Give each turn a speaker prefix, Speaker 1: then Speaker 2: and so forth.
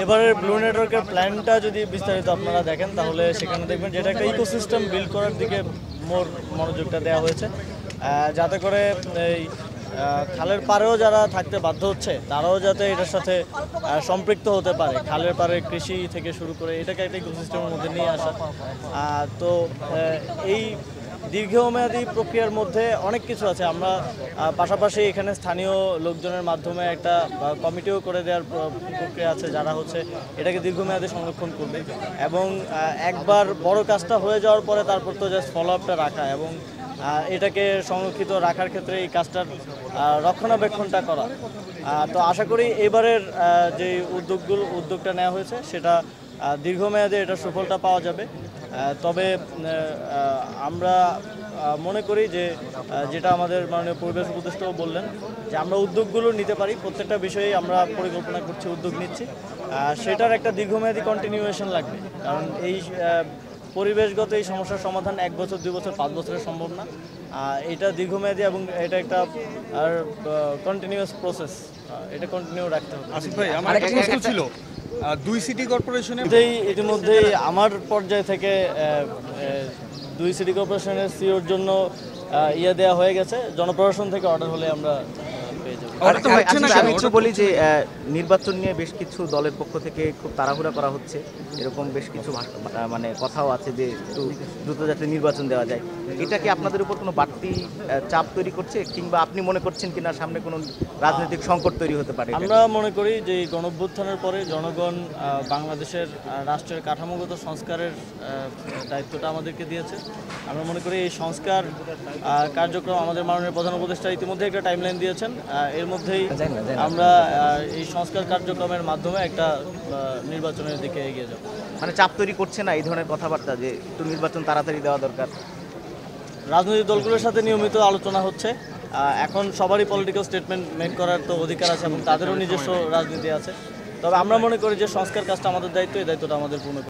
Speaker 1: এবারের ব্লু নেটওয়ার্কের প্ল্যানটা যদি বিস্তারিত আপনারা দেখেন তাহলে সেখানে দেখবেন যেটা একটা ইকোসিস্টেম বিল্ড করার দিকে মনোযোগটা দেওয়া হয়েছে, যাতে করে এই খালের পাড়েও যারা থাকতে বাধ্য হচ্ছে তারাও যাতে এটার সাথে সম্পৃক্ত হতে পারে। খালের পাড়ে কৃষি থেকে শুরু করে এটাকে একটা ইকোসিস্টেমের মধ্যে নিয়ে আসা। তো এই দীর্ঘমেয়াদী প্রক্রিয়ার মধ্যে অনেক কিছু আছে। আমরা পাশাপাশি এখানে স্থানীয় লোকজনের মাধ্যমে একটা কমিটিও করে দেওয়ার প্রক্রিয়া আছে, যারা হচ্ছে এটাকে দীর্ঘমেয়াদী সংরক্ষণ করবে এবং একবার বড় কাজটা হয়ে যাওয়ার পরে তারপর তো জাস্ট ফলো আপটা রাখা এবং এটাকে সংরক্ষিত রাখার ক্ষেত্রে এই কাজটার রক্ষণাবেক্ষণটা করা। তো আশা করি এবারের যে উদ্যোগটা নেওয়া হয়েছে সেটা দীর্ঘমেয়াদে এটা সুফলটা পাওয়া যাবে। তবে আমরা মনে করি যে যেটা আমাদের মাননীয় পরিবেশ উপদেষ্টাও বললেন যে আমরা উদ্যোগগুলো নিতে পারি, প্রত্যেকটা বিষয়ে আমরা পরিকল্পনা করছি, উদ্যোগ নিচ্ছি, সেটার একটা দীর্ঘমেয়াদী কন্টিনিউয়েশন লাগবে। কারণ এই পরিবেশগত এই সমস্যার সমাধান 1 বছর 2 বছর 5 বছরে সম্ভব না। এটা দীর্ঘমেয়াদী এবং এটা একটা কন্টিনিউয়াস প্রসেস, এটা কন্টিনিউ রাখতে হবে।
Speaker 2: আসিফ ভাই, আমার একটা প্রশ্ন ছিল, 2 সিটি কর্পোরেশনে
Speaker 1: ইতিমধ্যেই আমার পর্যায় থেকে 2 সিটি কর্পোরেশনের সিওর জন্য দেওয়া হয়ে গেছে। জনপ্রশাসন থেকে অর্ডার হলে আমরা পেয়ে যাবো।
Speaker 3: আমি একটু বলি যে নির্বাচন নিয়ে বেশ কিছু দলের পক্ষ থেকে খুব তাড়াহুড়া করা হচ্ছে, এরকম বেশ কিছু মানে কথাও আছে যে একটু দ্রুত যাতে নির্বাচন দেওয়া যায়। এটা কি আপনাদের উপর কোনো বাড়তি চাপ তৈরি করছে, কিংবা আপনি মনে করছেন কিনা সামনে কোনো রাজনৈতিক সংকট তৈরি হতে পারে?
Speaker 1: আমরা মনে করি যে এই গণঅভ্যুত্থানের পরে জনগণ বাংলাদেশের রাষ্ট্রের কাঠামোগত সংস্কারের দায়িত্বটা আমাদেরকে দিয়েছে। আমরা মনে করি এই সংস্কার কার্যক্রম আমাদের মাননীয় প্রধান উপদেষ্টা ইতিমধ্যে একটা টাইমলাইন দিয়েছেন, এর মধ্যেই আমরা এই সংস্কার কার্যক্রমের মাধ্যমে একটা নির্বাচনের দিকে এগিয়ে যাব।
Speaker 3: মানে চাপ তৈরি করছে না এই ধরনের কথাবার্তা যে একটু নির্বাচন তাড়াতাড়ি দেওয়া দরকার?
Speaker 1: রাজনৈতিক দলগুলোর সাথে নিয়মিত আলোচনা হচ্ছে। এখন সবারই পলিটিক্যাল স্টেটমেন্ট মেক করার তো অধিকার আছে এবং তাদেরও নিজস্ব রাজনীতি আছে। তবে আমরা মনে করি যে সংস্কার কাজটা আমাদের দায়িত্ব, এই দায়িত্বটা আমাদের পূর্ণ